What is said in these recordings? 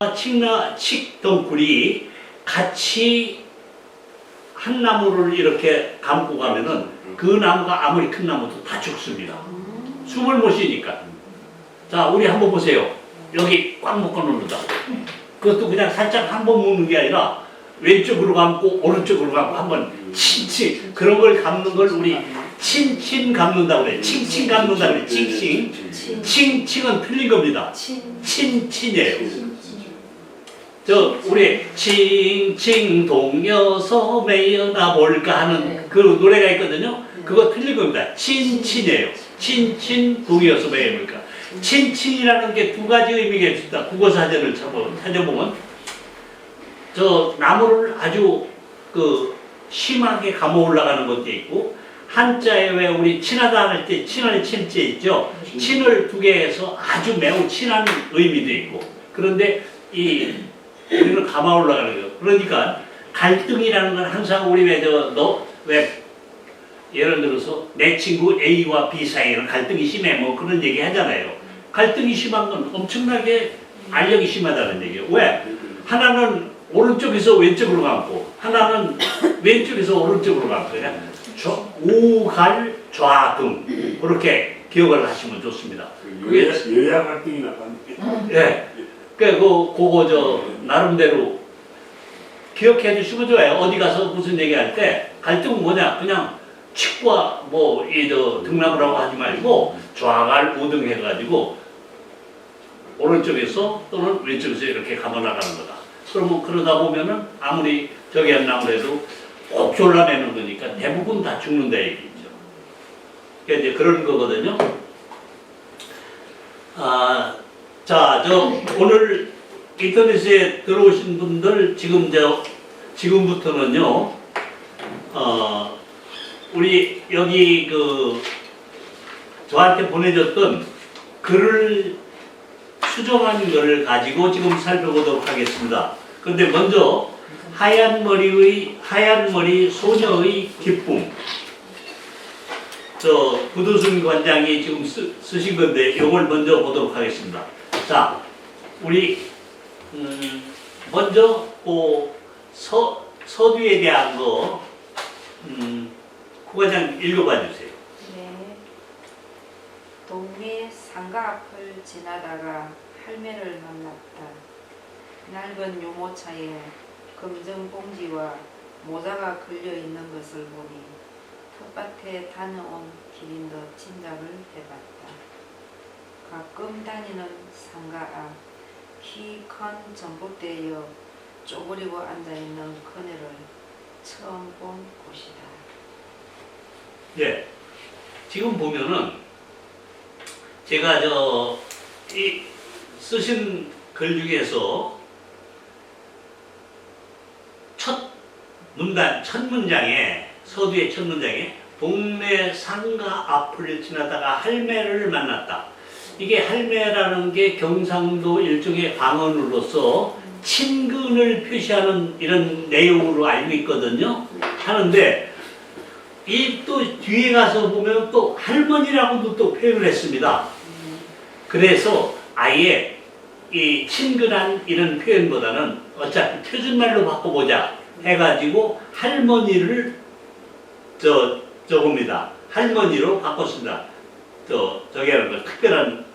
칡덩굴이 같이 한 나무를 이렇게 감고 가면은 그 나무가 아무리 큰 나무도 다 죽습니다. 숨을 못 쉬니까. 자, 우리 한번 보세요. 여기 꽉 묶어 놓는다. 그것도 그냥 살짝 한번 묶는 게 아니라 왼쪽으로 감고 오른쪽으로 감고 한번 친친 그런 걸 감는 걸 우리 친친 감는다고 그래. 칭칭 감는다고 그래. 칭칭. 칭칭은 틀린 겁니다. 친친이에요. 저 우리 칭칭 동여서 매여나 볼까 하는 그 노래가 있거든요. 그거 틀린 겁니다. 친친이에요. 친친 동여서 매여 볼까. 친친이라는 게 두 가지 의미가 있습니다. 국어사전을 찾아보면 저 나무를 아주 그 심하게 감아 올라가는 것도 있고, 한자에 왜 우리 친하다 할 때 친할 친자 있죠. 친을 두 개 해서 아주 매우 친한 의미도 있고. 그런데 우리는 감아 올라가는 거예요. 그러니까 갈등이라는 건 항상 우리 왜 예를 들어서 내 친구 A와 B 사이에는 갈등이 심해 뭐 그런 얘기 하잖아요. 갈등이 심한 건 엄청나게 알력이 심하다는 얘기예요. 왜? 하나는 오른쪽에서 왼쪽으로 감고 하나는 왼쪽에서 오른쪽으로 감고 그냥 우갈 좌등 그렇게 기억을 하시면 좋습니다. 그게 여야 갈등이 나타나는 예. 그거 나름대로 기억해 주시면 좋아요. 어디 가서 무슨 얘기할 때 갈등은 뭐냐? 그냥 칡과 등나무라고 하지 말고 좌갈 우등 해가지고 오른쪽에서 또는 왼쪽에서 이렇게 감아 나가는 거다. 그러면 그러다 보면은 아무리 저기 한 나무라도 꼭 졸라매는 거니까 대부분 다 죽는다 얘기죠. 그러니까 이제 그런 거거든요. 자, 오늘 인터넷에 들어오신 분들 지금부터는요, 우리 여기 저한테 보내줬던 글을 수정한 거를 가지고 지금 살펴보도록 하겠습니다. 근데 먼저 하얀 머리 소녀의 기쁨. 구두순 관장이 지금 쓰신 건데 이걸 먼저 보도록 하겠습니다. 자, 우리 먼저 서두에 대한 거 국과장 읽어봐 주세요. 네. 동네 상가 앞을 지나다가 할매를 만났다. 낡은 유모차에 검정 봉지와 모자가 걸려 있는 것을 보니 텃밭에 다녀온 길인 듯 짐작을 해봤다. 가끔 다니는 상가 앞 키 큰 전봇대에 쪼그리고 앉아있는 그네를 처음 본 곳이다. 네, 지금 보면은 제가 쓰신 글 중에서 첫 문장에 서두의 첫 문장에 동네 상가 앞을 지나다가 할매를 만났다. 이게 할매라는 게 경상도 일종의 방언으로서 친근을 표시하는 이런 내용으로 알고 있거든요. 하는데 이 또 뒤에 가서 보면 또 할머니라고도 또 표현을 했습니다. 그래서 아예 이 친근한 이런 표현보다는 어차피 표준말로 바꿔보자 해가지고 할머니를 적읍니다. 할머니로 바꿨습니다. 저기 하는 거 특별한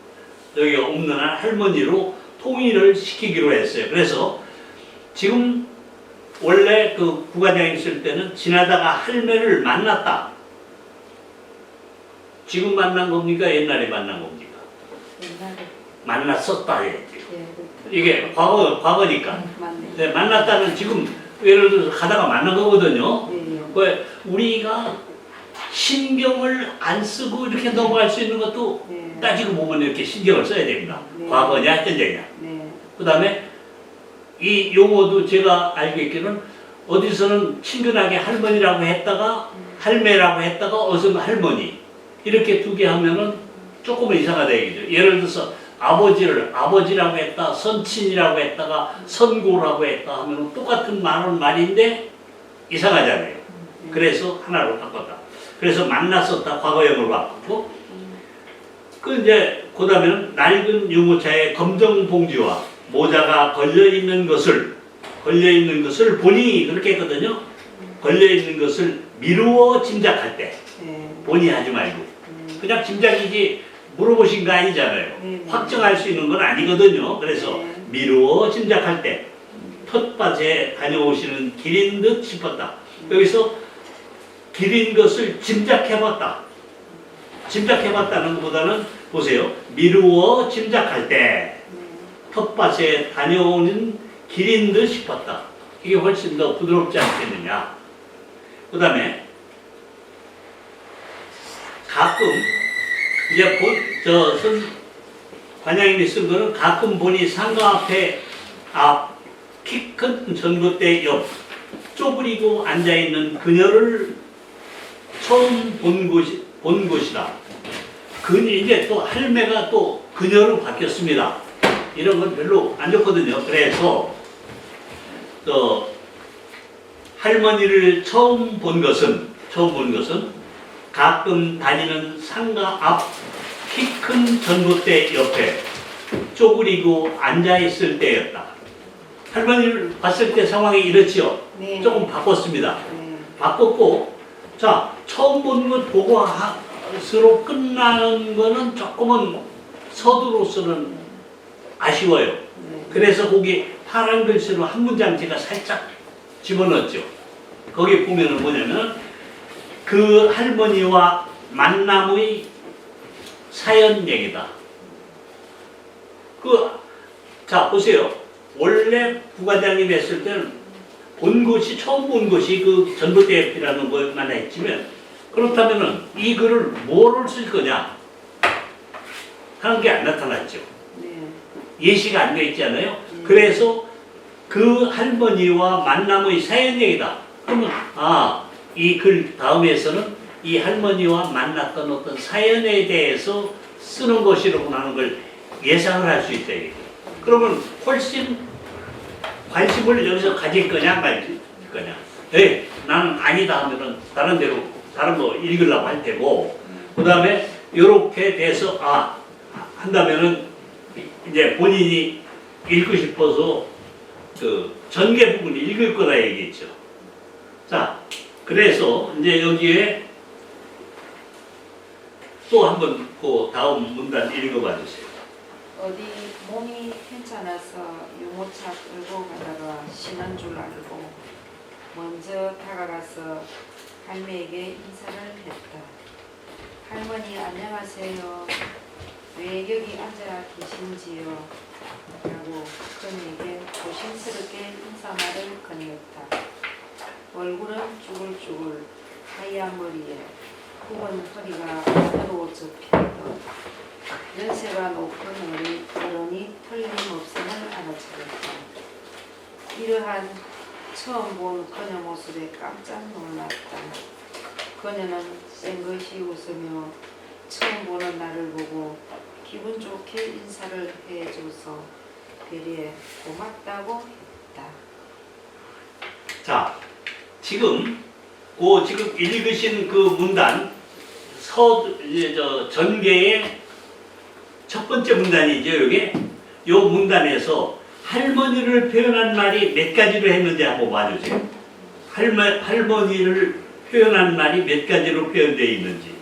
저기 없는 한 할머니로 통일을 시키기로 했어요. 그래서 지금 원래 그 국과장이 쓸 때는 지나다가 할매를 만났다. 지금 만난 겁니까? 옛날에 만난 겁니까? 옛날에 만났었다 해야지. 네, 이게 과거니까. 맞네. 네, 만났다는 지금 예를 들어서 가다가 만난 거거든요. 네. 왜 우리가 신경을 안 쓰고 이렇게 넘어갈 수 있는 것도 네. 따지고 보면 이렇게 신경을 써야 됩니다. 네. 과거냐 현재냐. 네. 그 다음에 이 용어도 제가 알고 있기는 어디서는 친근하게 할머니라고 했다가 할매라고 했다가 어서 할머니 이렇게 두 개 하면은 조금은 이상하다 얘기죠. 예를 들어서 아버지를 아버지라고 했다, 선친이라고 했다가 선고라고 했다 하면 똑같은 말인데 이상하잖아요. 그래서 하나로 바꿨다. 그래서 만났었다 과거형으로 바꿨고 그 다음에는 낡은 유모차에 검정 봉지와 모자가 걸려있는 것을 본인이 그렇게 했거든요. 걸려있는 것을 미루어 짐작할 때 네. 본인이 하지 말고 그냥 짐작이지 물어보신 거 아니잖아요. 네. 확정할 수 있는 건 아니거든요. 그래서 네. 미루어 짐작할 때 텃밭에 다녀오시는 길인 듯 싶었다. 여기서 길인 것을 짐작해봤다. 짐작해봤다는 것보다는 보세요. 미루어 짐작할 때 텃밭에 다녀오는 길인 듯 싶었다. 이게 훨씬 더 부드럽지 않겠느냐. 그 다음에 가끔 이제 관장님이 쓴 거는 가끔 보니 상가 앞에 키 큰 전봇대 옆 쪼그리고 앉아있는 그녀를 처음 본 곳이다. 이제 또 할매가 또 그녀로 바뀌었습니다. 이런 건 별로 안 좋거든요. 그래서 할머니를 처음 본 것은 가끔 다니는 상가 앞 키 큰 전봇대 옆에 쪼그리고 앉아있을 때였다. 할머니를 봤을 때 상황이 이렇지요. 네. 조금 바꿨습니다. 네. 바꿨고, 자, 처음 본 것 보고 스로 끝나는 거는 조금은 서두로서는 아쉬워요. 네. 그래서 거기 파란 글씨로 한 문장 제가 살짝 집어넣었죠. 거기 보면은 뭐냐면 그 할머니와 만남의 사연 얘기다. 자, 보세요. 원래 부과장님 했을 때는 처음 본 곳이 그 전봇대 옆이라는 것만 했지만, 그렇다면은 이 글을 뭐를 쓸 거냐 하는 게 안 나타났죠. 네. 예시가 안 돼 있잖아요. 네. 그래서 그 할머니와 만남의 사연 얘기다. 그러면 이 글 다음에서는 이 할머니와 만났던 어떤 사연에 대해서 쓰는 것이라고 하는 걸 예상을 할 수 있다. 그러면 훨씬 관심을 여기서 가질 거냐 말질 거냐. 나는 아니다 하면은 다른 거 읽으려고 할 테고, 그 다음에 이렇게 돼서 한다면은 이제 본인이 읽고 싶어서 그 전개 부분을 읽을 거다 얘기했죠. 자, 그래서 이제 여기에 또 한번 그 다음 문단 읽어봐 주세요. 어디 몸이 괜찮아서 유모차 끌고 가다가 쉬는 줄 알고 먼저 다가가서 할매에게 인사를 했다. 할머니 안녕하세요. 왜 여기 앉아 계신지요? 라고 그녀에게 조심스럽게 인사말을 건넸다. 얼굴은 쭈글쭈글 하얀 머리에 굽은 허리가 안으로 접혀있고 연세가 높은 어른이 틀림없음을 알아차렸다. 이러한 처음 본 그녀 모습에 깜짝 놀랐다. 그녀는 쌩긋이 웃으며 처음 보는 나를 보고 기분 좋게 인사를 해줘서 되레 고맙다고 했다. 자, 지금 읽으신 그 문단 전개의 첫 번째 문단이죠. 이게 요 문단에서 할머니를 표현한 말이 몇 가지로 했는지 한번 봐주세요. 할머니를 표현한 말이 몇 가지로 표현되어 있는지.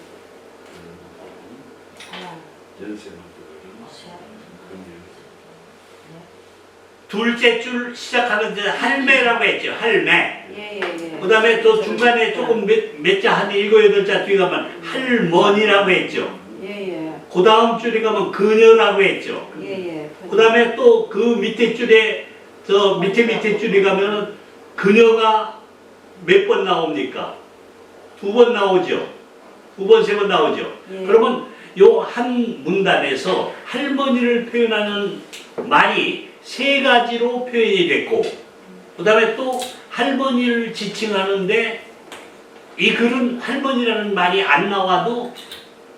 둘째 줄 시작하는 데는 할매라고 했죠. 할매. 예. 그 다음에 또 중간에 조금 몇 자, 한 7, 8자 뒤에 가면 할머니라고 했죠. 예. 그 다음 줄에 가면 그녀라고 했죠. 예. 그 다음에 또 그 밑에 줄에, 밑에 줄에 가면 그녀가 몇 번 나옵니까? 2번 나오죠. 2번, 3번 나오죠. 예. 그러면 요 한 문단에서 할머니를 표현하는 말이 3가지로 표현이 됐고, 그 다음에 또 할머니를 지칭하는데 이 글은 할머니라는 말이 안 나와도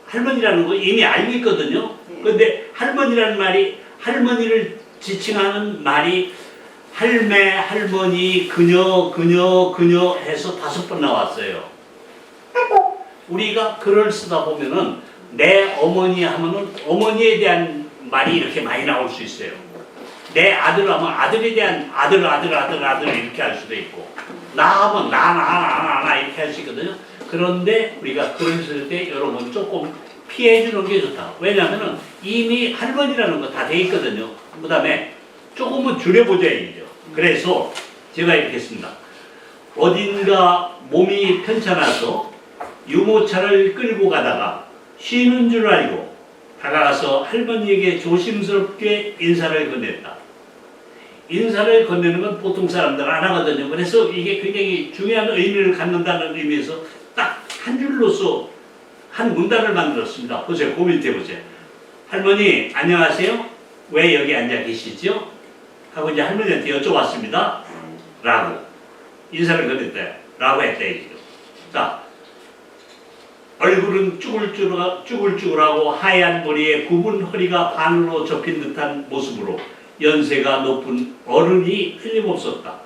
할머니라는 거 이미 알고 있거든요. 그런데 할머니라는 말이, 할머니를 지칭하는 말이 할매, 할머니, 그녀 해서 5번 나왔어요. 우리가 글을 쓰다 보면은 내 어머니 하면은 어머니에 대한 말이 이렇게 많이 나올 수 있어요. 내 아들 하면 아들에 대한 아들 이렇게 할 수도 있고 나 하면 나 이렇게 할 수 있거든요. 그런데 우리가 그랬을 때 여러분 조금 피해 주는 게 좋다. 왜냐하면 이미 할머니라는 거 다 돼 있거든요. 그 다음에 조금은 줄여보자야죠. 그래서 제가 이렇게 했습니다. 어딘가 몸이 편찮아서 유모차를 끌고 가다가 쉬는 줄 알고 다가가서 할머니에게 조심스럽게 인사를 건넸다. 인사를 건네는 건 보통 사람들 안 하거든요. 그래서 이게 굉장히 중요한 의미를 갖는다는 의미에서 딱 한 줄로서 한 문단을 만들었습니다. 보세요. 고민해 보세요. 할머니 안녕하세요. 왜 여기 앉아 계시죠? 하고 이제 할머니한테 여쭤봤습니다. 라고 인사를 건넸다. 라고 했다 얘기죠. 자, 얼굴은 쭈글쭈글하고 하얀 머리에 굽은 허리가 반으로 접힌 듯한 모습으로 연세가 높은 어른이 틀림없었다.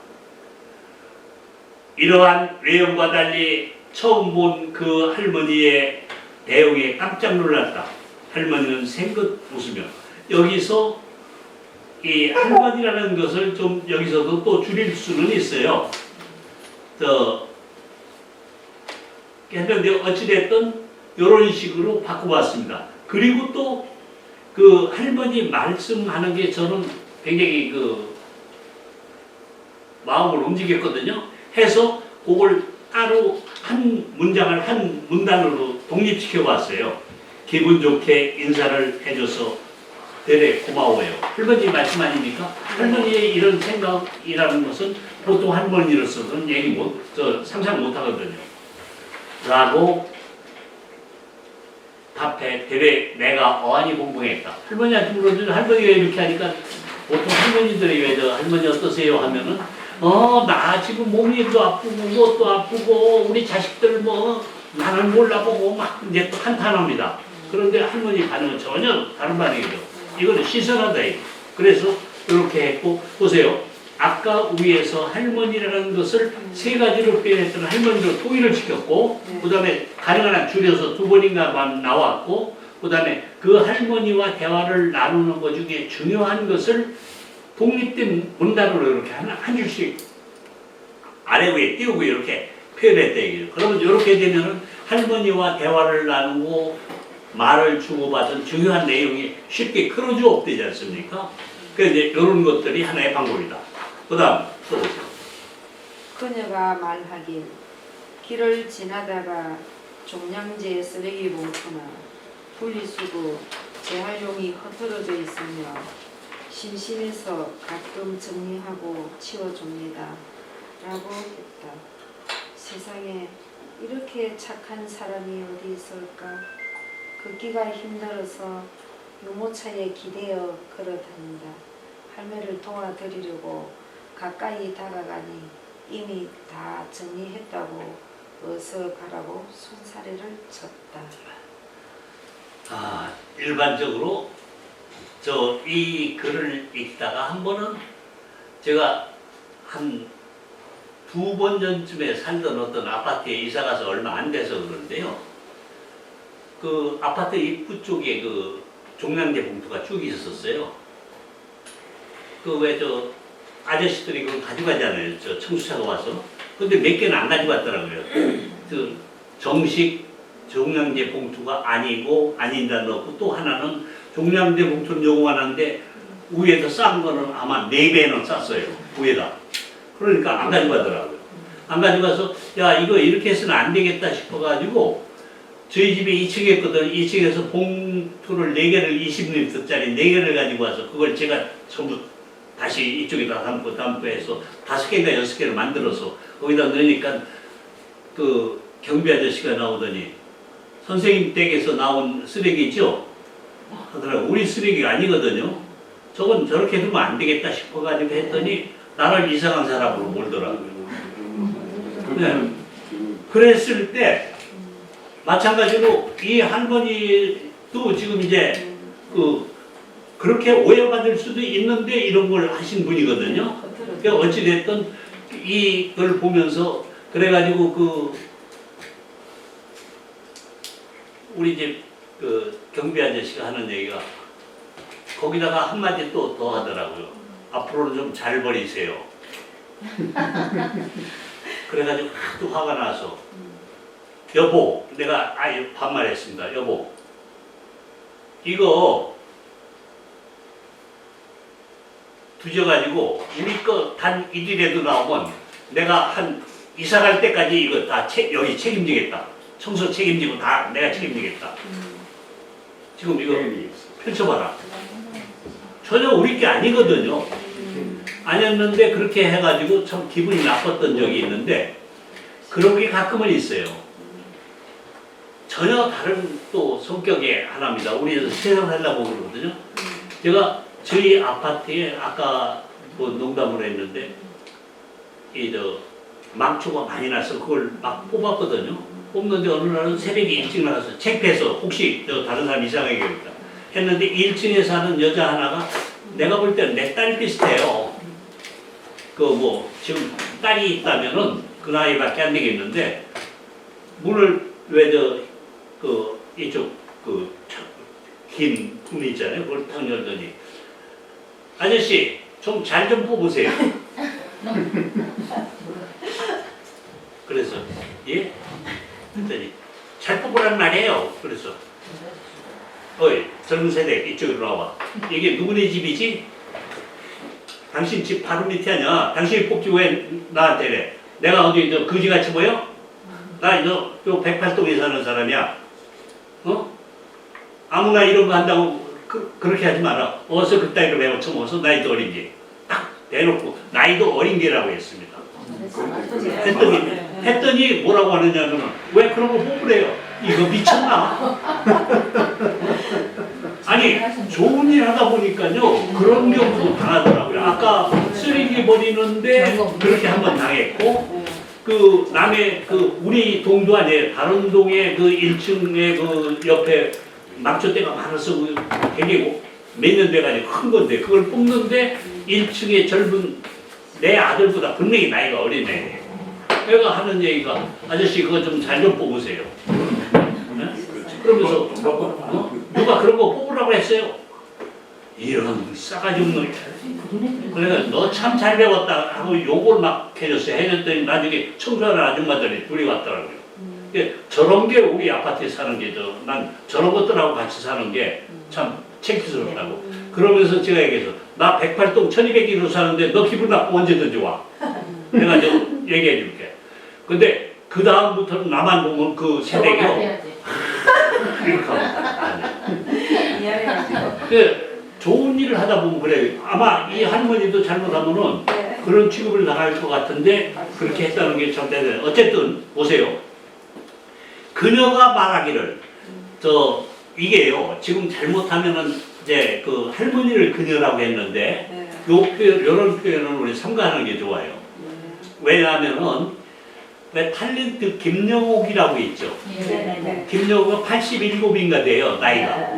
이러한 외형과 달리 처음 본 그 할머니의 대응에 깜짝 놀랐다. 할머니는 생긋 웃으며 여기서 이 할머니라는 것을 좀 여기서도 또 줄일 수는 있어요. 했는데 어찌됐든 이런 식으로 바꿔봤습니다. 그리고 또 그 할머니 말씀하는 게 저는 굉장히 그 마음을 움직였거든요. 해서 그걸 따로 한 문장을 한 문단으로 독립시켜 봤어요. 기분 좋게 인사를 해줘서 되레 고마워요. 할머니 말씀 아닙니까? 할머니의 이런 생각이라는 것은 보통 할머니로서는 상상 못 하거든요. 라고 답해. 되레 내가 어안이 공부했다. 할머니한테 물어주면 할머니가 이렇게 하니까 보통 할머니들이 왜 저 할머니 어떠세요 하면은 나 지금 몸이도 아프고 무엇도 아프고 우리 자식들 뭐 나는 몰라보고 막 이제 또 한탄합니다. 그런데 할머니 반응은 전혀 다른 반응이죠. 이거는 시선하다. 그래서 이렇게 했고 보세요. 아까 위에서 할머니라는 것을 세 가지로 표현했던 할머니로 통일을 시켰고 그 다음에 가능한 한 줄여서 두 번인가만 나왔고 그 다음에 그 할머니와 대화를 나누는 것 중에 중요한 것을 독립된 문단으로 이렇게 한 줄씩 아래 위에 띄우고 이렇게 표현했다 얘기죠. 그러면 이렇게 되면은 할머니와 대화를 나누고 말을 주고받은 중요한 내용이 쉽게 크로즈업 되지 않습니까? 그래서 이제 이런 것들이 하나의 방법이다. 그 다음 또 보세요. 그녀가 말하길 길을 지나다가 종량제 쓰레기 봉투나 분리수거 재활용이 흩어져 있으며 심심해서 가끔 정리하고 치워줍니다. 라고 했다. 세상에 이렇게 착한 사람이 어디 있을까? 걷기가 힘들어서 유모차에 기대어 걸어다닌다. 할매를 도와드리려고 가까이 다가가니 이미 다 정리했다고 어서 가라고 손사래를 쳤다. 일반적으로 이 글을 읽다가 한 번은 제가 한 2번 전쯤에 살던 어떤 아파트에 이사가서 얼마 안 돼서 그러는데요. 그 아파트 입구 쪽에 그 종량제 봉투가 쭉 있었어요. 그 왜 아저씨들이 그걸 가져가잖아요. 청수차가 와서. 근데 몇 개는 안 가져갔더라고요. 그 정식 종량제 봉투가 아니고 아니다 넣고 또 하나는 종량제 봉투는 요거만 한데 위에다 싼 거는 아마 4배는 쌌어요. 위에다. 그러니까 안 가져가더라고요. 안 가져가서 야 이거 이렇게 해서는 안 되겠다 싶어가지고 저희 집이 2층에 있거든. 2층에서 봉투를 4개를 20리터짜리 4개를 가지고 와서 그걸 제가 전부 다시 이쪽에다 담고 해서 5개인가 6개를 만들어서 거기다 넣으니까 그 경비 아저씨가 나오더니 선생님 댁에서 나온 쓰레기죠? 하더라고. 우리 쓰레기가 아니거든요. 저건 저렇게 두면 안 되겠다 싶어가지고 했더니 나를 이상한 사람으로 몰더라고요. 네. 그랬을 때 마찬가지로 이 할머니도 지금 이제 그렇게 오해받을 수도 있는데 이런 걸 하신 분이거든요. 그러니까 어찌됐든 이걸 보면서 그래가지고 우리 집 경비 아저씨가 하는 얘기가 거기다가 한마디 또 더 하더라고요. 앞으로는 좀 잘 버리세요. 그래가지고 하도 화가 나서 여보, 내가 아예 반말했습니다. 여보, 이거 두져가지고 우리 거 단 1일에도 나오면 내가 한 이사 갈 때까지 이거 다 여기 책임지겠다. 청소 책임지고 다 내가 책임지겠다. 지금 이거 펼쳐봐라. 전혀 우리 게 아니거든요. 아니었는데 그렇게 해가지고 참 기분이 나빴던 적이 있는데 그런 게 가끔은 있어요. 전혀 다른 또 성격의 하나입니다. 우리 세상 살려고 그러거든요. 제가 저희 아파트에 아까 뭐 농담을 했는데 이 망초가 많이 나서 그걸 막 뽑았거든요. 뽑는데 어느 날은 새벽에 일찍 나가서 창피해서 혹시 다른 사람 이상하게 했다 했는데 1층에 사는 여자 하나가 내가 볼 때는 내 딸 비슷해요. 그 뭐 지금 딸이 있다면은 그 나이밖에 안 되겠는데 문을 왜 그 이쪽 그 긴 문이 있잖아요. 그걸 탁 열더니 아저씨 좀 잘 좀 뽑으세요. 그래서 예? 그랬더니 잘 뽑으란 말이에요. 그래서 어이 젊은 세대 이쪽으로 나와. 이게 누구네 집이지? 당신 집 바로 밑에 아니야. 당신이 뽑지 왜 나한테 그래? 내가 어디 거지같이 보여? 나 요 108동에 사는 사람이야. 어? 아무나 이런 거 한다고 그렇게 하지 마라. 어서 그따위로 배워 처먹어서 나이도 어린 게. 딱 대놓고 나이도 어린 게라고 했습니다. 했더니 뭐라고 하느냐면 왜 그런 거 뽑으래요? 이거 미쳤나? 아니 좋은 일 하다 보니까요 그런 경우도 당하더라고요. 아까 쓰레기 버리는데 그렇게 한번 당했고 그 남의 그 우리 동도 아니에요. 다른 동의 그 1층에 그 옆에 막초대가 많아서 되게 몇 년 돼가지고 큰 건데 그걸 뽑는데 1층에 젊은 내 아들보다 분명히 나이가 어리네. 내가 하는 얘기가 아저씨 그거 좀 잘 좀 뽑으세요. 네? 그러면서 누가 그런 거 뽑으라고 했어요? 이런 싸가지 없는 그래서 너 참 잘 배웠다 하고 욕을 막 해줬어요. 해줬더니 나중에 청소하는 아줌마들이 둘이 왔더라고요. 저런 게 우리 아파트에 사는 게 난 저런 것들하고 같이 사는 게 참 창피스럽다고. 그러면서 제가 얘기해서 나 108동 1201호 사는데 너 기분 나쁘 언제든지 와. 내가 좀 얘기해 줄게. 근데 그 다음부터는 나만 보면 그 세대기요. 이렇게 하면 좋은 일을 하다 보면 그래요. 아마 이 할머니도 잘못하면은 그런 취급을 당할 것 같은데 그렇게 했다는 게 참 대단해요. 어쨌든 보세요. 그녀가 말하기를 이게요. 지금 잘못하면은 이제 그 할머니를 그녀라고 했는데 이런 표현은 우리 삼가하는 게 좋아요. 왜냐하면은 왜 탤런트 김영옥이라고 있죠. 김영옥은 87인가 돼요. 나이가.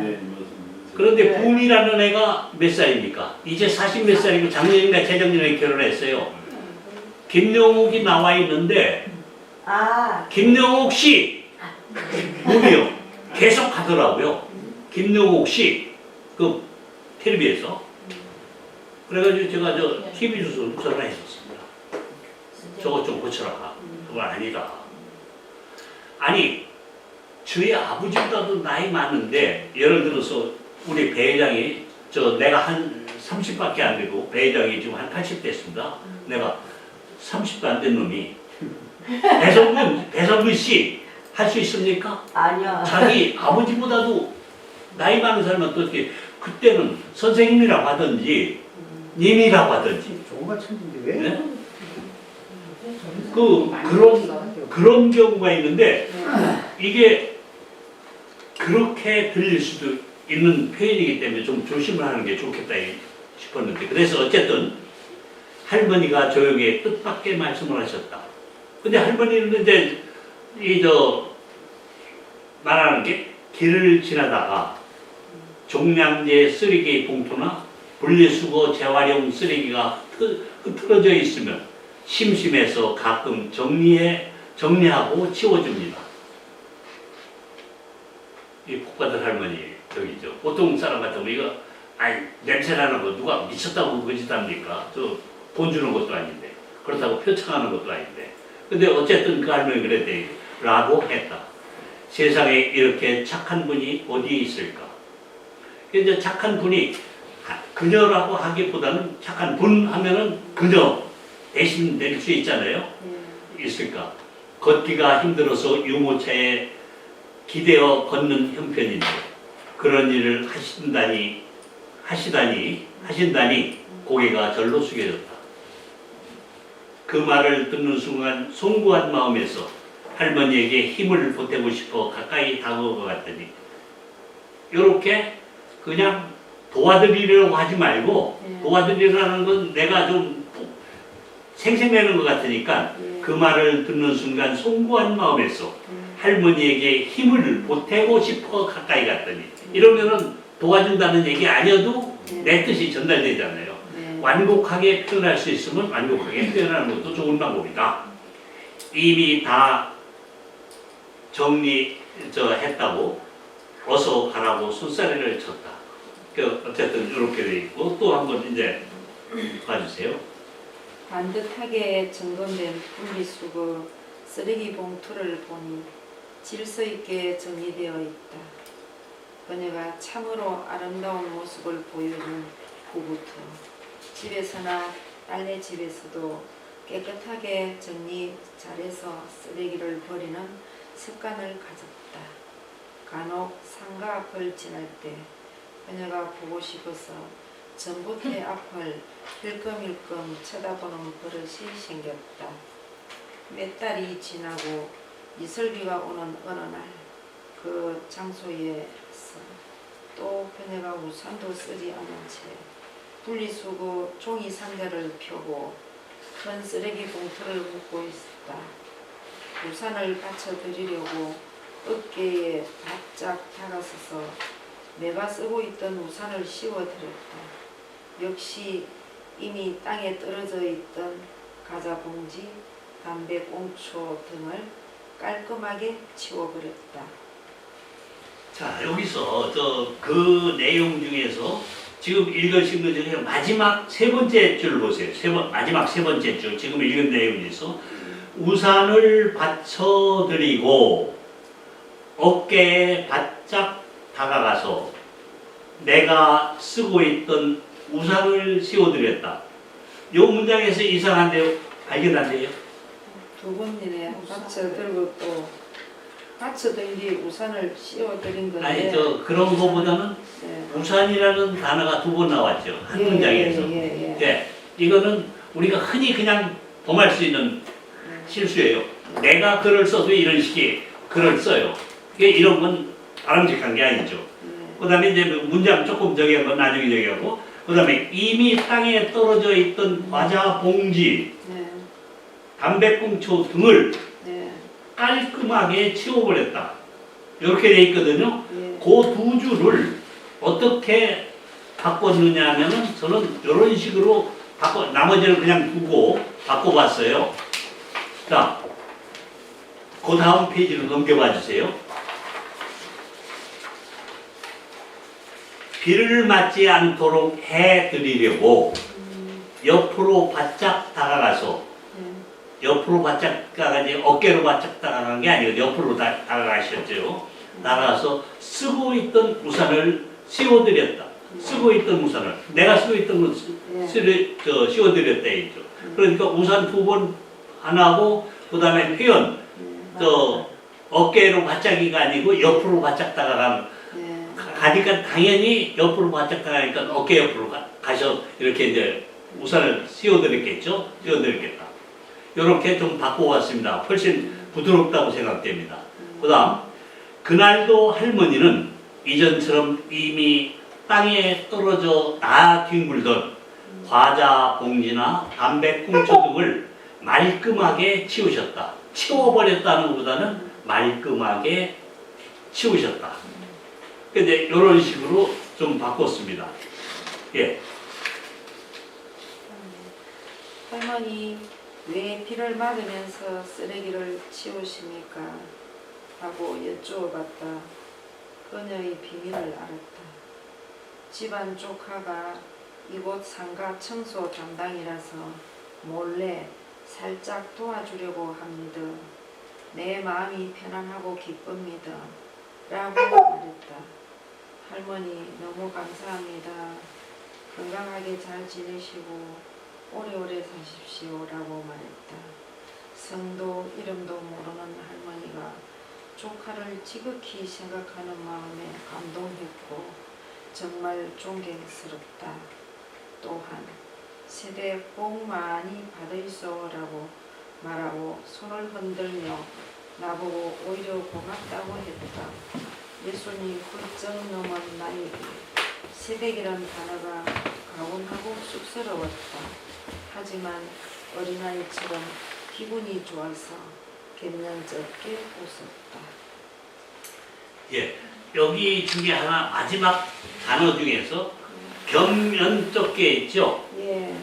그런데 붐이라는 애가 몇 살입니까? 이제 40 몇 살이고 작년인가 재작년에 결혼했어요. 김영옥이 나와 있는데 김영옥 씨 붐이요. 계속 하더라고요. 김영옥 씨 그 텔레비에서. 그래가지고 제가 TV 주소 전화했었습니다. 저거 좀 고쳐라. 그건 아니다. 아니 저희 아버지보다도 나이 많은데 예를 들어서 우리 배회장이 내가 한 30밖에 안 되고 배회장이 지금 한 80 됐습니다. 내가 30도 안 된 놈이 배성근 씨 할 수 있습니까? 아니요. 자기 아버지보다도 나이 많은 사람은 어떻게 그때는 선생님이라고 하든지 님이라고 하든지 조가 천진데 왜? 네? 그런 경우가 있는데 이게 그렇게 들릴 수도 있는 표현이기 때문에 좀 조심을 하는 게 좋겠다 싶었는데 그래서 어쨌든 할머니가 조용히 뜻밖의 말씀을 하셨다. 근데 할머니는 이제 말하는 게 길을 지나다가 종량제 쓰레기 봉투나 분리수거 재활용 쓰레기가 흐트러져 있으면 심심해서 가끔 정리하고 치워줍니다. 이 복받은 할머니 저기죠. 보통 사람 같으면 이거 아니 냄새나는 거 누가 미쳤다고 그짓합니까? 저 돈 주는 것도 아닌데 그렇다고 표창하는 것도 아닌데 근데 어쨌든 그 할머니 그랬대 라고 했다. 세상에 이렇게 착한 분이 어디에 있을까? 이제 착한 분이 그녀라고 하기보다는 착한 분 하면은 그녀 대신 될 수 있잖아요. 있을까? 걷기가 힘들어서 유모차에 기대어 걷는 형편인데 그런 일을 하신다니 고개가 절로 숙여졌다. 그 말을 듣는 순간 송구한 마음에서 할머니에게 힘을 보태고 싶어 가까이 다가갔더니 이렇게 그냥 도와드리려고 하지 말고 도와드리라는 건 내가 좀 생색내는 것 같으니까 그 말을 듣는 순간 송구한 마음에서 할머니에게 힘을 보태고 싶어 가까이 갔더니 이러면은 도와준다는 얘기 아니어도 내 뜻이 전달되잖아요. 완곡하게 표현할 수 있으면 완곡하게 표현하는 것도 좋은 방법이다. 이미 다 했다고 어서 가라고 손사래를 쳤다. 어쨌든 이렇게 돼 있고 또 한번 이제 봐주세요. 반듯하게 정돈된 분리수거 쓰레기 봉투를 보니 질서 있게 정리되어 있다. 그녀가 참으로 아름다운 모습을 보여준 후부터 집에서나 딸네 집에서도 깨끗하게 정리 잘해서 쓰레기를 버리는 습관을 가졌다. 간혹 상가 앞을 지날 때 그녀가 보고 싶어서 전봇대 앞을 힐끔힐끔 쳐다보는 버릇이 생겼다. 몇 달이 지나고 이슬비가 오는 어느 날 그 장소에서 또 그녀가 우산도 쓰지 않은 채 분리수거 종이 상자를 펴고 큰 쓰레기 봉투를 묶고 있었다. 우산을 받쳐드리려고 어깨에 바짝 다가서서 내가 쓰고 있던 우산을 씌워드렸다. 역시 이미 땅에 떨어져 있던 과자 봉지, 담배꽁초 등을 깔끔하게 치워버렸다. 자 여기서 그 내용 중에서 지금 읽으신 것 중에 마지막 세 번째 줄 보세요. 마지막 세 번째 줄 지금 읽은 내용에서 우산을 받쳐드리고 어깨에 바짝 다가가서 내가 쓰고 있던 우산을 씌워드렸다. 이 문장에서 이상한데요? 발견한데요? 두 번이네. 받쳐들고 또 받쳐든 뒤 우산을 씌워드린 건데. 아니 그런 거보다는 우산이라는 단어가 두 번 나왔죠. 한 문장에서. 네, 이거는 우리가 흔히 그냥 범할 수 있는 실수예요. 내가 글을 써도 이런 식의 글을 써요. 이런 건 바람직한 게 아니죠. 그 다음에 이제 문장 조금 한번 나중에 하고 그 다음에 이미 땅에 떨어져 있던 과자 봉지, 담배꽁초 등을 깔끔하게 치워버렸다. 이렇게 돼 있거든요. 그 두 줄을 어떻게 바꿨느냐 하면은 저는 이런 식으로 나머지를 그냥 두고 바꿔봤어요. 자, 그 다음 페이지로 넘겨봐 주세요. 비를 맞지 않도록 해드리려고 옆으로 바짝 다가가서 옆으로 바짝 다가가지 어깨로 바짝 다가간 게 아니고 옆으로 다가가셨죠. 나가서 쓰고 있던 우산을 씌워드렸다. 쓰고 있던 우산을 내가 쓰고 있던 것을 씌워드렸다 했죠. 그러니까 우산 두 번 하나고 그 다음에 표현 어깨로 바짝이가 아니고 옆으로 바짝 다가간 가니까 당연히 옆으로 바짝 다가니까 어깨 옆으로 가셔 이렇게 이제 우산을 씌워드렸겠죠. 씌워드렸겠다. 이렇게 좀 바꿔왔습니다. 훨씬 부드럽다고 생각됩니다. 그 다음 그날도 할머니는 이전처럼 이미 땅에 떨어져 뒹굴던 과자 봉지나 담배꽁초 등을 말끔하게 치우셨다. 치워버렸다는 것보다는 말끔하게 치우셨다. 근데 이런 식으로 좀 바꿨습니다. 예. 할머니 왜 비를 맞으면서 쓰레기를 치우십니까? 하고 여쭈어봤다. 그녀의 비밀을 알았다. 집안 조카가 이곳 상가 청소 담당이라서 몰래 살짝 도와주려고 합니다. 내 마음이 편안하고 기쁩니다. 라고 말했다. 할머니 너무 감사합니다. 건강하게 잘 지내시고 오래오래 사십시오. 라고 말했다. 성도 이름도 모르는 할머니가 조카를 지극히 생각하는 마음에 감동했고 정말 존경스럽다. 또한 세대 복 많이 받으소라고 말하고 손을 흔들며 나보고 오히려 고맙다고 했다. 예수님 훌쩍 넘은 나에게 세대기란 단어가 가온하고 쑥스러웠다. 하지만 어린아이처럼 기분이 좋아서 갯년쩍게 웃었다. 예, 여기 중에 하나 마지막 단어 중에서 겹면쩍게 있죠. 예.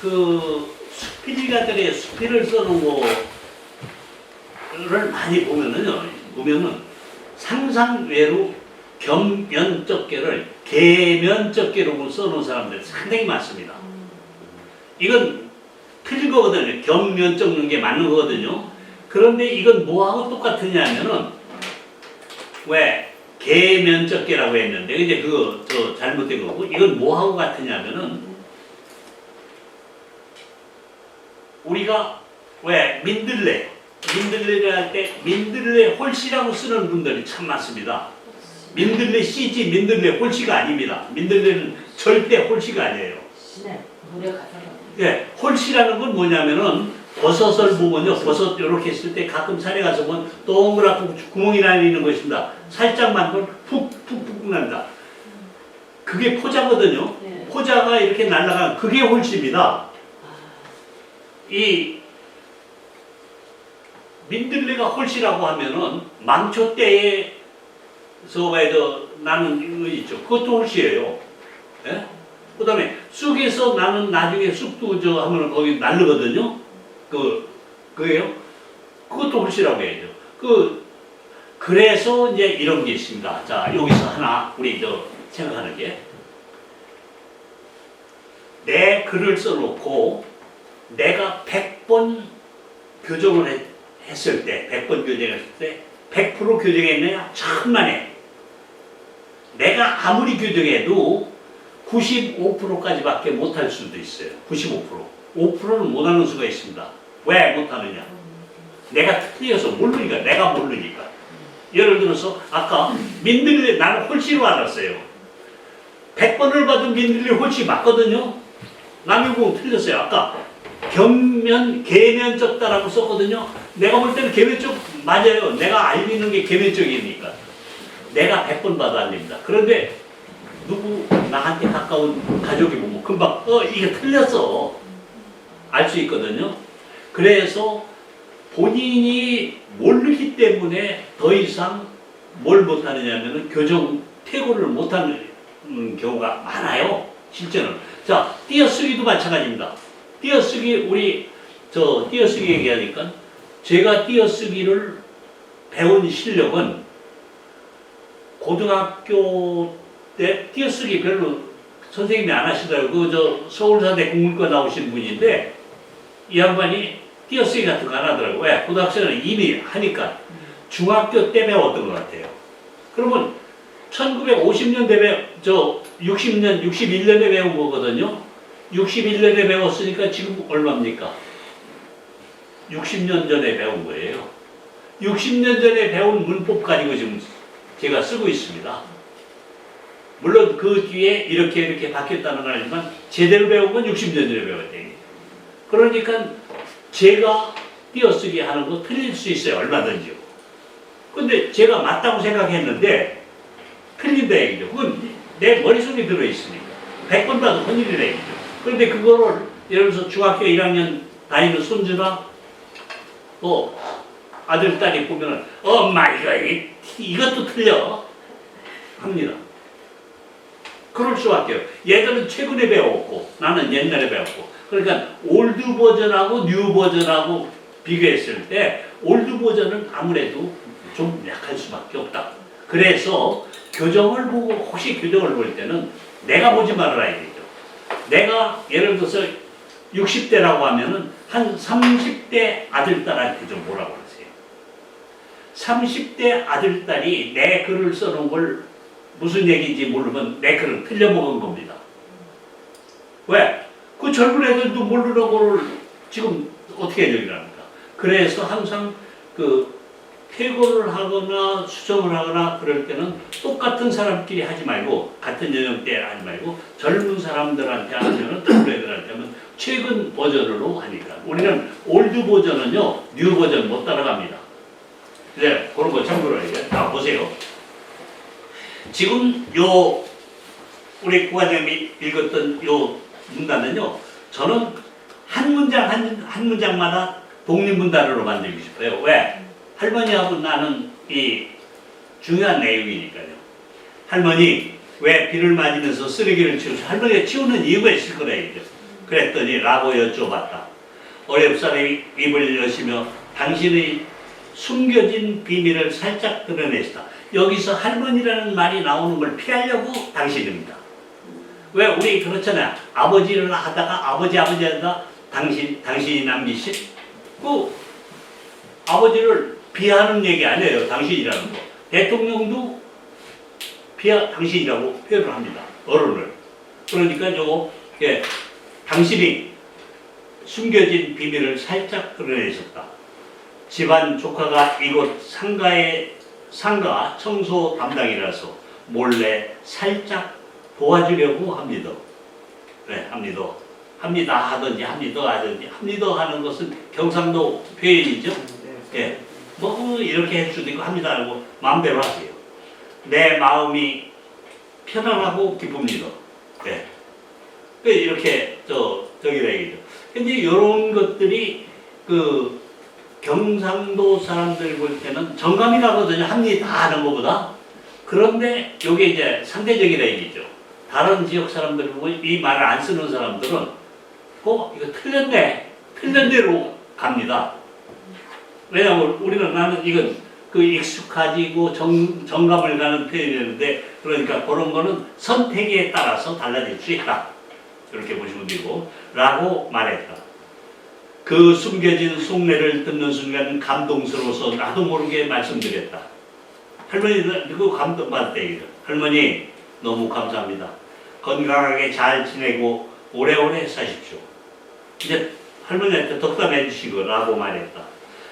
그 수필가들의 수필을 써놓은 거를 많이 보면은 상상외로 겹면쩍게를 개면쩍게로 써놓은 사람들 상당히 많습니다. 이건 틀린 거거든요. 겹면쩍는 게 맞는 거거든요. 그런데 이건 뭐하고 똑같으냐면은 왜 개면쩍게라고 했는데 이제 그거 저 잘못된 거고 이건 뭐하고 같으냐면은 우리가 왜 민들레를 할 때 민들레 홀씨라고 쓰는 분들이 참 많습니다. 민들레 씨지 민들레 홀씨가 아닙니다. 민들레는 절대 홀씨가 아니에요. 네, 노래 가사가. 예, 홀씨라는 건 뭐냐면은 버섯을 보면요, 버섯 이렇게 했을 때 가끔 산에 가서 보면 동그랗고 구멍이 나 있는 것입니다. 살짝만 푹푹푹 납니다. 그게 포자거든요. 네. 포자가 이렇게 날아가는 그게 홀씨입니다. 이 민들레가 홀씨라고 하면은 망초 때에서 나는 거 있죠. 그것도 홀씨예요. 예? 그 다음에 쑥에서 나는 나중에 쑥도 저 하면 거기 날르거든요. 그게요. 그것도 홀씨라고 해야죠. 그래서 이제 이런 게 있습니다. 자, 여기서 하나 우리 생각하는 게 내 글을 써놓고 내가 100번 교정을 했을 때, 100번 교정했을 때 100% 교정했느냐? 천만에. 내가 아무리 교정해도 95%까지밖에 못할 수도 있어요. 95%. 5%는 못하는 수가 있습니다. 왜 못하느냐? 내가 틀려서 모르니까, 내가 모르니까. 예를 들어서 아까 민들레 나는 홀씨로 알았어요. 100번을 받은 민들레 홀씨 맞거든요. 남의 공 틀렸어요. 아까 개면적다라고 썼거든요. 내가 볼 때는 개면적 맞아요. 내가 알고 있는 게 개면적이니까. 내가 100번 봐도 안 됩니다. 그런데 누구 나한테 가까운 가족이 보면 금방 이게 틀렸어. 알 수 있거든요. 그래서 본인이 모르기 때문에 더 이상 뭘 못하느냐면 교정 퇴고를 못하는 경우가 많아요. 실제는. 자, 띄어쓰기도 마찬가지입니다. 띄어쓰기 우리 띄어쓰기 얘기하니까 제가 띄어쓰기를 배운 실력은 고등학교 때 띄어쓰기 별로 선생님이 안 하시더라고요. 서울사대 국문과 나오신 분인데 이 양반이 띄어쓰기 같은 거 안 하더라고요. 왜? 고등학생은 이미 하니까 중학교 때 배웠던 것 같아요. 그러면 1950년대 60년, 61년에 배운 거거든요. 61년에 배웠으니까 지금 얼마입니까? 60년 전에 배운 거예요. 60년 전에 배운 문법 가지고 지금 제가 쓰고 있습니다. 물론 그 뒤에 이렇게 바뀌었다는 건 아니지만 제대로 배운 건 60년 전에 배웠대요. 그러니까 제가 띄어쓰기 하는 거 틀릴 수 있어요. 얼마든지요. 근데 제가 맞다고 생각했는데 틀린다 얘기죠. 그건 내 머릿속에 들어있으니까. 100번 봐도 큰일이라 얘기죠. 그런데 그거를 예를 들어서 중학교 1학년 다니는 손주나 아들, 딸이 보면은 엄마 이것도 틀려 합니다. 그럴 수밖에요. 얘들은 최근에 배웠고 나는 옛날에 배웠고 그러니까 올드 버전하고 뉴 버전하고 비교했을 때 올드 버전은 아무래도 좀 약할 수밖에 없다. 그래서 교정을 보고 혹시 교정을 볼 때는 내가 보지 말아야 되죠. 내가 예를 들어서 60대라고 하면은 한 30대 아들, 딸한테 좀 뭐라고 그러세요. 30대 아들, 딸이 내 글을 써놓은 걸 무슨 얘기인지 모르면 내 글을 틀려먹은 겁니다. 왜? 그 젊은 애들도 모르는 거를 지금 어떻게 얘기를 합니까? 그래서 항상 그 퇴거를 하거나 수정을 하거나 그럴 때는 똑같은 사람끼리 하지 말고, 같은 연령대 하지 말고 젊은 사람들한테 하면은, 젊은 애들한테 하면 최근 버전으로 하니까. 우리는 올드 버전은요, 뉴 버전 못 따라갑니다. 네, 그런 거 참고로 해요. 자, 보세요. 지금 요 우리 구관장님이 읽었던 요 문단은요, 저는 한 문장 한 문장마다 독립문단으로 만들고 싶어요. 왜? 할머니하고 나는 이 중요한 내용이니까요. 할머니 왜 비를 맞으면서 쓰레기를 치우죠? 할머니가 치우는 이유가 있을 거라 이죠. 그랬더니 라고 여쭤봤다. 어렵사리 입을 여시며 당신의 숨겨진 비밀을 살짝 드러냈다. 여기서 할머니라는 말이 나오는 걸 피하려고 당신입니다. 왜? 우리 그렇잖아요. 아버지를 하다가 아버지 하다 당신이 남기신? 그 아버지를 비하는 얘기 아니에요. 당신이라는 거. 대통령도 당신이라고 표현을 합니다. 어른을. 그러니까 요거 당신이 숨겨진 비밀을 살짝 드러내셨다. 집안 조카가 이곳 상가 청소 담당이라서 몰래 살짝 도와주려고 합니다. 네, 합니다 하든지 합니다 하는 것은 경상도 표현이죠. 예, 뭐 이렇게 할 수도 있고 합니다 하고 마음대로 하세요. 내 마음이 편안하고 기쁩니다. 예, 이렇게 저기라 얘기죠. 근데 이런 것들이 그 경상도 사람들 볼 때는 정감이라거든요. 합니다 하는 것보다. 그런데 이게 이제 상대적이라 얘기죠. 다른 지역 사람들 보면 이 말을 안 쓰는 사람들은 이거 틀렸네. 틀린 대로 갑니다. 왜냐하면 나는 이건 그 익숙하지고 정감을 가는 표현이었는데, 그러니까 그런 거는 선택에 따라서 달라질 수 있다. 이렇게 보시면 되고, 라고 말했다. 그 숨겨진 속내를 듣는 순간 감동스러워서 나도 모르게 말씀드렸다. 할머니는 그거 감동받았대. 할머니 너무 감사합니다. 건강하게 잘 지내고 오래오래 사십시오. 이제 할머니한테 덕담해 주시고 라고 말했다.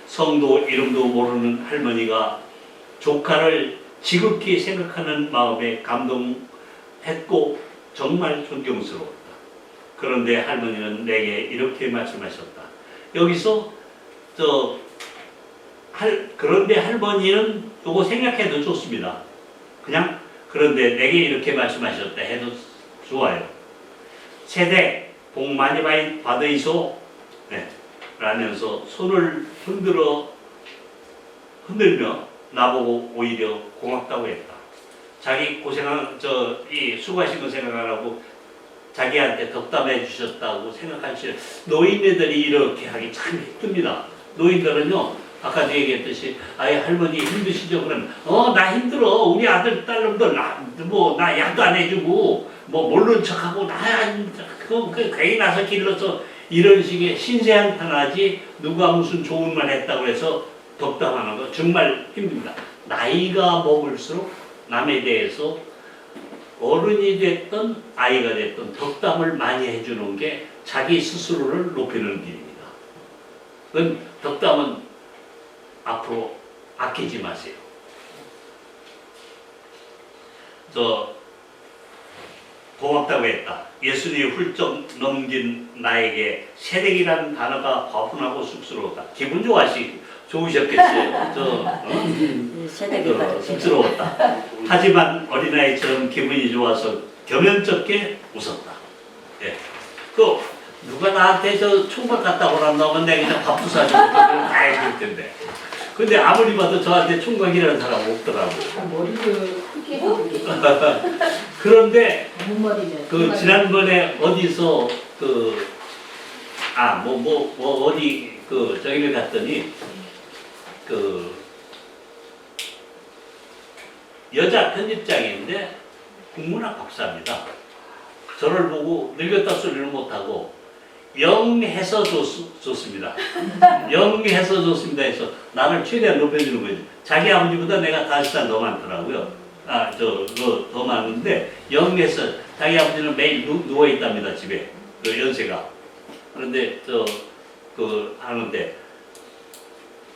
성도 이름도 모르는 할머니가 조카를 지극히 생각하는 마음에 감동했고 정말 존경스러웠다. 그런데 할머니는 내게 이렇게 말씀하셨다. 여기서 그런데 할머니는 요거 생각해도 좋습니다. 그냥 그런데 내게 이렇게 말씀하셨다 해도 좋아요. 세대 복 많이 받으이소. 네. 라면서 손을 흔들며 나보고 오히려 고맙다고 했다. 자기 고생한 이 수고하신 거 생각 안 하고 자기한테 덕담해 주셨다고 생각하시는 노인네들이 이렇게 하기 참 힘듭니다. 노인들은요, 아까도 얘기했듯이 할머니 힘드시죠? 그러면 나 힘들어. 우리 아들 딸놈들 나 약도 안 해주고 모르는 척하고 그 괜히 나서 길러서 이런 식의 신세한탄하지 누가 무슨 좋은 말 했다고 해서 덕담하는 거 정말 힘듭니다. 나이가 먹을수록 남에 대해서 어른이 됐든 아이가 됐든 덕담을 많이 해주는 게 자기 스스로를 높이는 길입니다. 그건 덕담은 앞으로 아끼지 마세요. 고맙다고 했다. 예수님이 훌쩍 넘긴 나에게 새댁이라는 단어가 과분하고 쑥스러웠다. 기분 좋으셨겠어요. 쑥스러웠다. 하지만 어린아이처럼 기분이 좋아서 겸연쩍게 웃었다. 예. 누가 나한테 총각 같다고 한다면 내가 그냥 밥도 사주고 다 해줄 텐데. 근데 아무리 봐도 저한테 총각이라는 사람 없더라고요. 머리를 크게 하고 그런데 머리는 지난번에 어디서 어디 저기를 갔더니 여자 편집장인데 국문학 박사입니다. 저를 보고 늙었다 소리를 못하고 영해서 좋습니다. 영해서 좋습니다 해서 나를 최대한 높여주는 거지. 자기 아버지보다 내가 5살 더 많더라고요. 더 많은데 영해서 자기 아버지는 매일 누워있답니다. 집에. 그 연세가. 그런데 하는데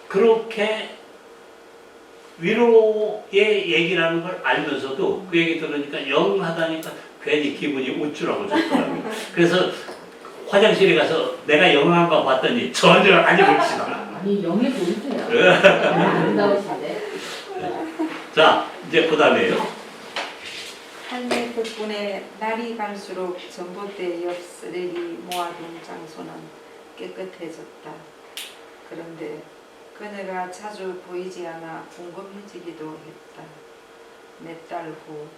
그렇게 위로의 얘기라는 걸 알면서도 그 얘기 들으니까 영하다니까 괜히 기분이 우쭐하고 좋더라고요. 그래서 화장실에 가서 내가 영한가 봤더니 전혀 아니었습니다. 아니 영의 본체야. 아름다우신데. 자, 이제 그 다음에요. 할매 덕분에 날이 갈수록 전봇대 옆 쓰레기 모아둔 장소는 깨끗해졌다. 그런데 그네가 자주 보이지 않아 궁금해지기도 했다. 몇 달 후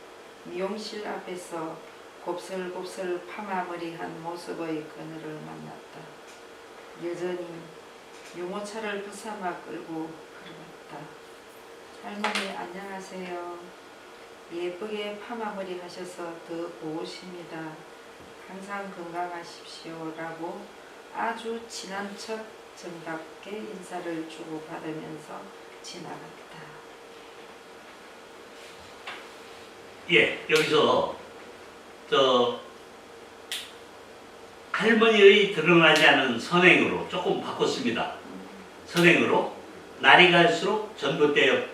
미용실 앞에서 곱슬곱슬 파마머리한 모습의 그녀를 만났다. 여전히 유모차를 부사마 끌고 걸어갔다. 할머니 안녕하세요. 예쁘게 파마머리 하셔서 더 고우십니다. 항상 건강하십시오 라고 아주 친한 척 정답게 인사를 주고받으면서 지나갔다. 예, 여기서 할머니의 드러나지 않은 선행으로 조금 바꿨습니다. 선행으로 날이 갈수록 전봇대 옆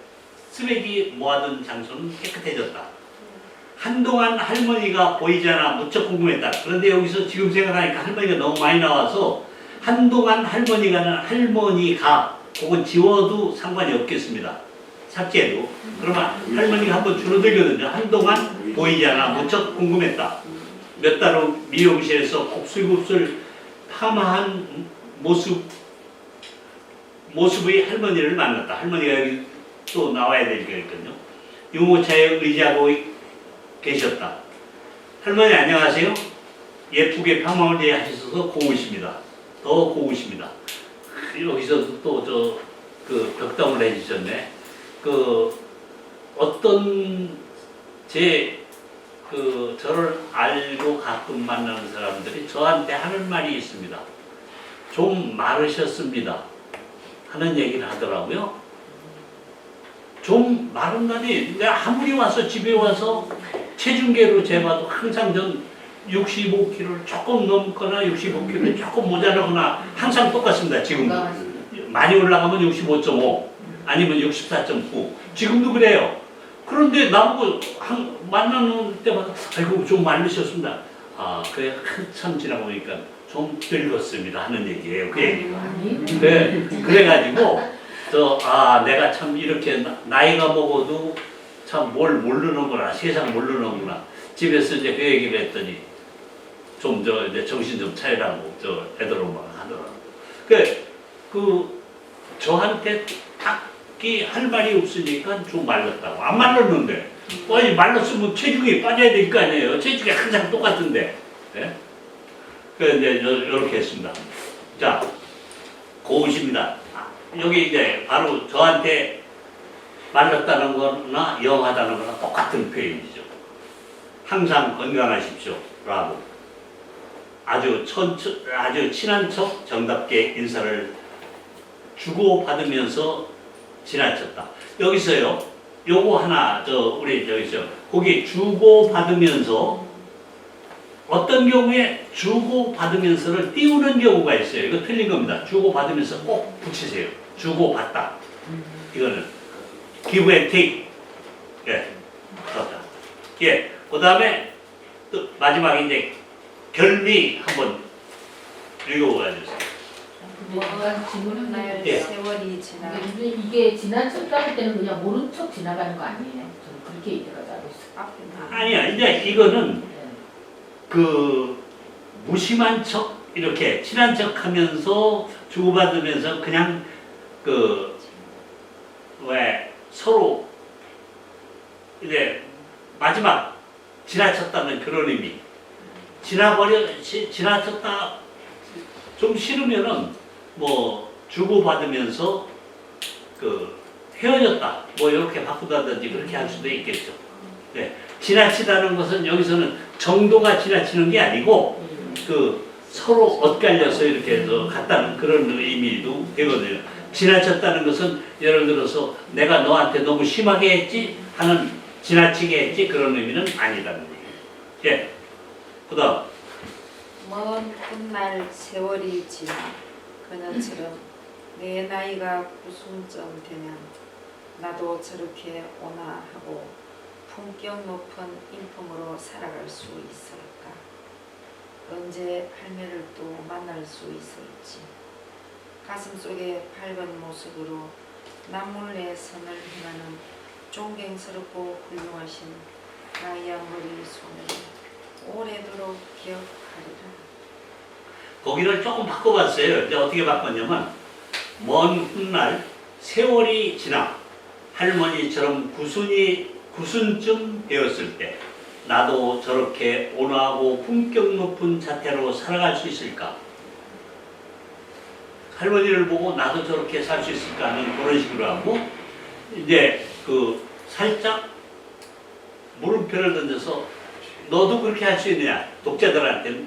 쓰레기 모아둔 장소는 깨끗해졌다. 한동안 할머니가 보이지 않아 무척 궁금했다. 그런데 여기서 지금 생각하니까 할머니가 너무 많이 나와서 한동안 할머니가 그건 지워도 상관이 없겠습니다. 삭제해도. 그러면 할머니가 한번 줄어들거든요. 한동안 보이지 않아 무척 궁금했다. 몇 달 후 미용실에서 곱슬곱슬 파마한 모습의 할머니를 만났다. 할머니가 여기 또 나와야 되니까요. 유모차에 의지하고 계셨다. 할머니 안녕하세요. 예쁘게 파마를 하셔서 고우십니다. 더 고우십니다. 여기서 또 격담을 해주셨네. 어떤 저를 알고 가끔 만나는 사람들이 저한테 하는 말이 있습니다. 좀 마르셨습니다. 하는 얘기를 하더라고요. 좀 마른다니 내가 아무리 와서 집에 와서 체중계로 재봐도 항상 전 65kg를 조금 넘거나 65kg를 조금 모자라거나 항상 똑같습니다. 지금도. 많이 올라가면 65.5 아니면 64.9 지금도 그래요. 그런데 나보고 만나는 때마다 아이고 좀 마르셨습니다. 아 그래 한참 지나고 보니까 좀 늙었습니다 하는 얘기예요. 그 얘기가. 그래가지고 내가 참 이렇게 나이가 먹어도 참 뭘 모르는구나. 세상 모르는구나. 집에서 이제 그 얘기를 했더니 좀 이제 정신 좀 차리라고 애들로 막 하더라고. 저한테 딱히 할 말이 없으니까 좀 말랐다고. 안 말랐는데. 아니 말랐으면 체중이 빠져야 될 거 아니에요. 체중이 항상 똑같은데. 네? 그래서 이제 이렇게 했습니다. 자, 고우십니다. 여기 이제 바로 저한테 말랐다는 거나 영하다는 거나 똑같은 표현이죠. 항상 건강하십시오. 라고. 아주 친한 척 정답게 인사를 주고받으면서 지나쳤다. 여기서요, 요거 하나, 우리 저기서, 거기 주고받으면서 어떤 경우에 주고받으면서를 띄우는 경우가 있어요. 이거 틀린 겁니다. 주고받으면서 꼭 붙이세요. 주고받다. 이거는 give and take. 예, 그렇다. 예, 그 다음에 또 마지막에 이제 결미 한번 읽어봐 주세요. 뭔가 질문은 날 예. 세월이 지나 근데 이게 지나쳤다 할 때는 그냥 모른 척 지나가는 거 아니에요? 저는 그렇게 이해가 알고 있어요. 앞에 아니야, 이제 이거는 네. 무심한 척 이렇게 친한 척 하면서 주고받으면서 그냥 왜 서로 이제 마지막 지나쳤다는 그런 의미. 지나쳤다 좀 싫으면은 뭐 주고받으면서 헤어졌다 뭐 이렇게 바꾸다든지 그렇게 할 수도 있겠죠. 네. 지나치다는 것은 여기서는 정도가 지나치는 게 아니고 그 서로 엇갈려서 이렇게 해서 같다는 그런 의미도 되거든요. 지나쳤다는 것은 예를 들어서 내가 너한테 너무 심하게 했지 하는 지나치게 했지 그런 의미는 아니다는 얘기예요. 예. 그다음 먼 훗날 세월이 지나 그녀처럼 내 나이가 90쯤 되면 나도 저렇게 오나 하고 품격 높은 인품으로 살아갈 수 있을까? 언제 할매를 또 만날 수 있을지. 가슴속에 밝은 모습으로 남몰래 선을 행하는 존경스럽고 훌륭하신 하얀 머리 손을 오래도록 기억하리라. 거기를 조금 바꿔봤어요. 이제 어떻게 바꿨냐면 먼 훗날 세월이 지나 할머니처럼 구순쯤 되었을 때 나도 저렇게 온화하고 품격 높은 자태로 살아갈 수 있을까? 할머니를 보고 나도 저렇게 살 수 있을까 하는 그런 식으로 하고 이제 그 살짝 물음표를 던져서 너도 그렇게 할 수 있느냐? 독자들한테도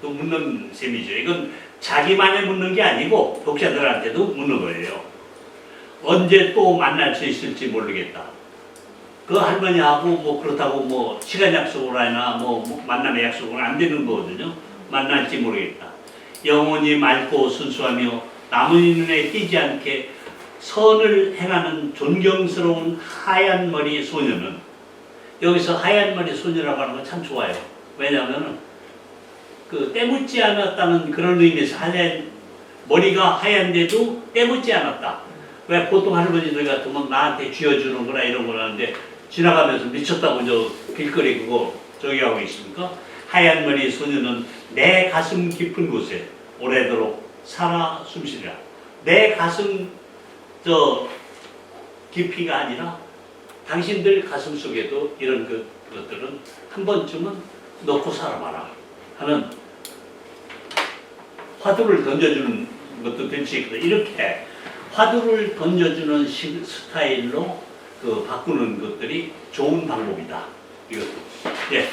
묻는 셈이죠. 이건 자기만에 묻는 게 아니고 독자들한테도 묻는 거예요. 언제 또 만날 수 있을지 모르겠다. 그 할머니하고 뭐 그렇다고 뭐 시간 약속을 하나 뭐 만남의 약속은 안 되는 거거든요. 만날지 모르겠다. 영원히 맑고 순수하며 남의 눈에 띄지 않게 선을 행하는 존경스러운 하얀 머리 소녀는 여기서 하얀 머리 소녀라고 하는 건 참 좋아요. 왜냐하면 그 때묻지 않았다는 그런 의미에서 머리가 하얀데도 때묻지 않았다. 왜 보통 할머니들 같으면 나한테 쥐어주는 거나 이런 걸 하는데 지나가면서 미쳤다고 저 길거리 그거 저기 하고 있습니까? 하얀 머리 소녀는 내 가슴 깊은 곳에 오래도록 살아 숨쉬리라. 내 가슴 저 깊이가 아니라 당신들 가슴 속에도 이런 것들은 한 번쯤은 넣고 살아봐라 하는 화두를 던져주는 것도 될 수 있거든. 이렇게 화두를 던져주는 스타일로 그 바꾸는 것들이 좋은 방법이다. 이것도. 예.